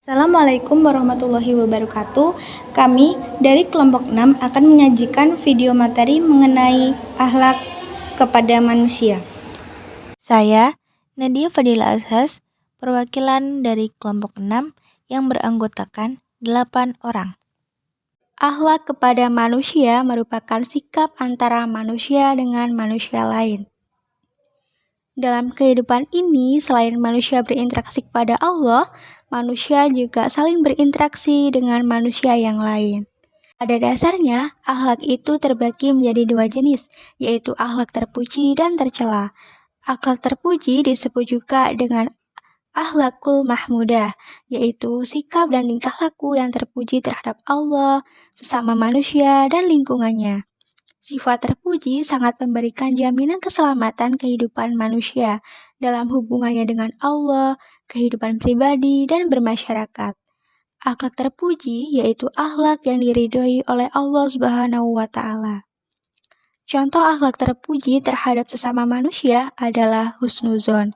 Assalamualaikum warahmatullahi wabarakatuh. Kami dari kelompok 6 akan menyajikan video materi mengenai akhlak kepada manusia. Saya, Nadia Fadila Azhas, perwakilan dari kelompok 6 yang beranggotakan 8 orang. Akhlak kepada manusia merupakan sikap antara manusia dengan manusia lain. Dalam kehidupan ini, selain manusia berinteraksi kepada Allah, manusia juga saling berinteraksi dengan manusia yang lain. Pada dasarnya, akhlak itu terbagi menjadi dua jenis, yaitu akhlak terpuji dan tercela. Akhlak terpuji disebut juga dengan akhlakul mahmudah, yaitu sikap dan tingkah laku yang terpuji terhadap Allah, sesama manusia, dan lingkungannya. Sifat terpuji sangat memberikan jaminan keselamatan kehidupan manusia dalam hubungannya dengan Allah, kehidupan pribadi, dan bermasyarakat. Akhlak terpuji yaitu akhlak yang diridhoi oleh Allah Subhanahu wa Ta'ala. Contoh akhlak terpuji terhadap sesama manusia adalah husnuzon.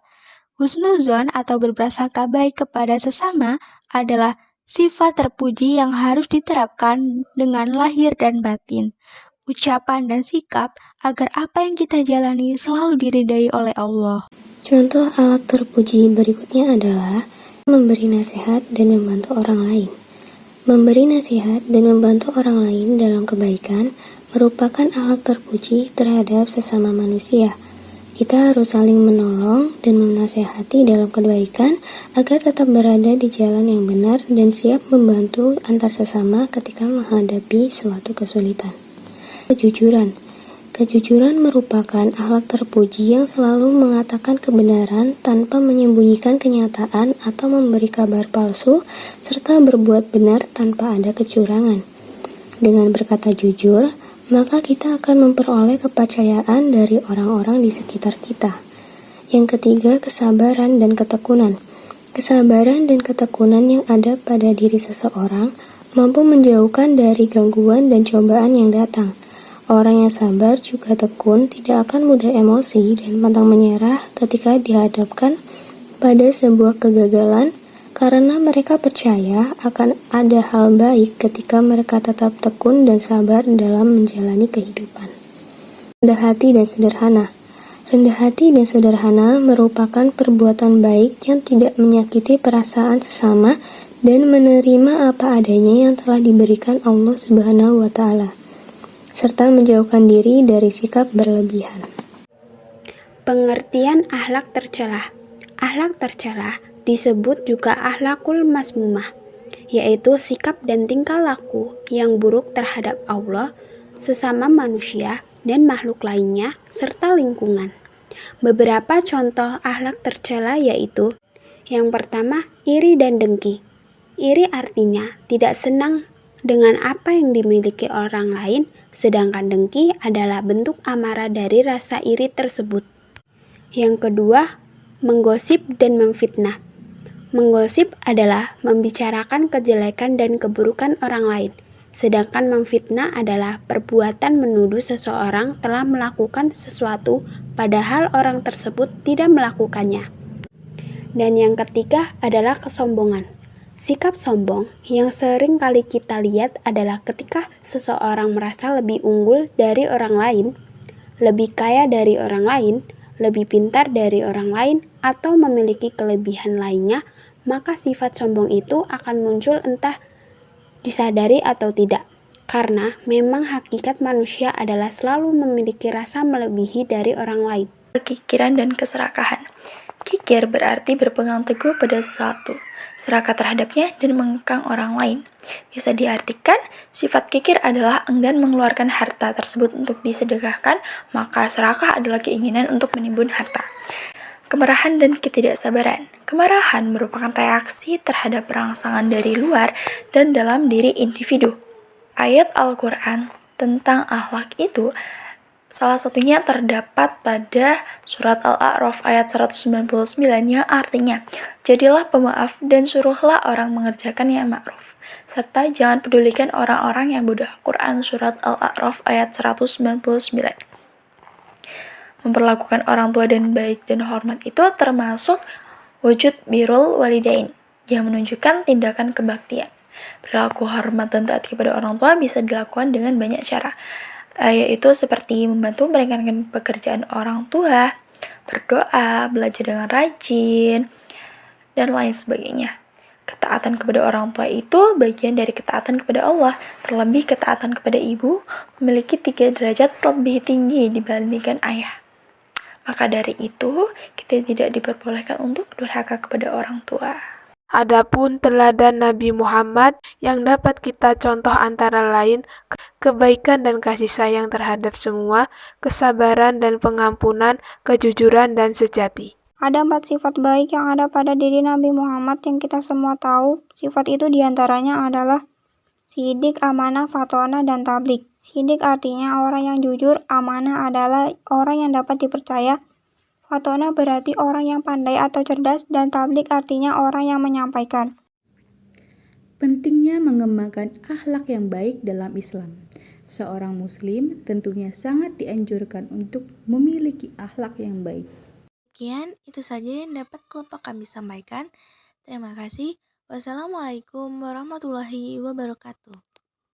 Husnuzon atau berprasangka baik kepada sesama adalah sifat terpuji yang harus diterapkan dengan lahir dan batin, ucapan dan sikap agar apa yang kita jalani selalu diridhai oleh Allah. Contoh akhlak terpuji berikutnya adalah memberi nasihat dan membantu orang lain. Memberi nasihat dan membantu orang lain dalam kebaikan merupakan akhlak terpuji terhadap sesama manusia. Kita harus saling menolong dan menasihati dalam kebaikan agar tetap berada di jalan yang benar dan siap membantu antar sesama ketika menghadapi suatu kesulitan. Kejujuran merupakan akhlak terpuji yang selalu mengatakan kebenaran tanpa menyembunyikan kenyataan atau memberi kabar palsu, serta berbuat benar tanpa ada kecurangan. Dengan berkata jujur, maka kita akan memperoleh kepercayaan dari orang-orang di sekitar kita. Yang ketiga, kesabaran dan ketekunan. Kesabaran dan ketekunan yang ada pada diri seseorang mampu menjauhkan dari gangguan dan cobaan yang datang. Orang yang sabar juga tekun tidak akan mudah emosi dan pantang menyerah ketika dihadapkan pada sebuah kegagalan karena mereka percaya akan ada hal baik ketika mereka tetap tekun dan sabar dalam menjalani kehidupan. Rendah hati dan sederhana. Rendah hati dan sederhana merupakan perbuatan baik yang tidak menyakiti perasaan sesama dan menerima apa adanya yang telah diberikan Allah Subhanahu wa Ta'ala, serta menjauhkan diri dari sikap berlebihan. Pengertian akhlak tercela. Akhlak tercela disebut juga akhlakul masmumah, yaitu sikap dan tingkah laku yang buruk terhadap Allah, sesama manusia, dan makhluk lainnya, serta lingkungan. Beberapa contoh akhlak tercela yaitu: yang pertama, iri dan dengki. Iri artinya tidak senang dengan apa yang dimiliki orang lain, sedangkan dengki adalah bentuk amarah dari rasa iri tersebut. Yang kedua, menggosip dan memfitnah. Menggosip adalah membicarakan kejelekan dan keburukan orang lain, sedangkan memfitnah adalah perbuatan menuduh seseorang telah melakukan sesuatu padahal orang tersebut tidak melakukannya. Dan yang ketiga adalah kesombongan. Sikap sombong yang sering kali kita lihat adalah ketika seseorang merasa lebih unggul dari orang lain, lebih kaya dari orang lain, lebih pintar dari orang lain, atau memiliki kelebihan lainnya, maka sifat sombong itu akan muncul entah disadari atau tidak. Karena memang hakikat manusia adalah selalu memiliki rasa melebihi dari orang lain. Kekikiran dan keserakahan. Kikir berarti berpegang teguh pada sesuatu, serakah terhadapnya dan mengekang orang lain. Bisa diartikan, sifat kikir adalah enggan mengeluarkan harta tersebut untuk disedekahkan, maka serakah adalah keinginan untuk menimbun harta. Kemarahan dan ketidaksabaran. Kemarahan merupakan reaksi terhadap rangsangan dari luar dan dalam diri individu. Ayat Al-Quran tentang akhlak itu salah satunya terdapat pada surat Al-A'raf ayat 199 yang artinya, jadilah pemaaf dan suruhlah orang mengerjakan yang ma'ruf, serta jangan pedulikan orang-orang yang bodoh. Quran surat Al-A'raf ayat 199. Memperlakukan orang tua dan baik dan hormat itu termasuk wujud birrul walidain. yang menunjukkan tindakan kebaktian. Perilaku hormat dan taat kepada orang tua bisa dilakukan dengan banyak cara, yaitu seperti membantu meringankan pekerjaan orang tua, berdoa, belajar dengan rajin, dan lain sebagainya. Ketaatan kepada orang tua itu bagian dari ketaatan kepada Allah. Terlebih ketaatan kepada ibu memiliki 3 derajat lebih tinggi dibandingkan ayah. Maka dari itu, kita tidak diperbolehkan untuk durhaka kepada orang tua. Adapun teladan Nabi Muhammad yang dapat kita contoh antara lain kebaikan dan kasih sayang terhadap semua, kesabaran dan pengampunan, kejujuran dan sejati. Ada 4 sifat baik yang ada pada diri Nabi Muhammad yang kita semua tahu. Sifat itu diantaranya adalah sidik, amanah, fatonah, dan tablik. Sidik artinya orang yang jujur, amanah adalah orang yang dapat dipercaya, fatonah berarti orang yang pandai atau cerdas, dan tablik artinya orang yang menyampaikan. Pentingnya mengembangkan akhlak yang baik dalam Islam. Seorang muslim tentunya sangat dianjurkan untuk memiliki akhlak yang baik. Sekian, itu saja yang dapat kelompok kami sampaikan. Terima kasih. Wassalamualaikum warahmatullahi wabarakatuh.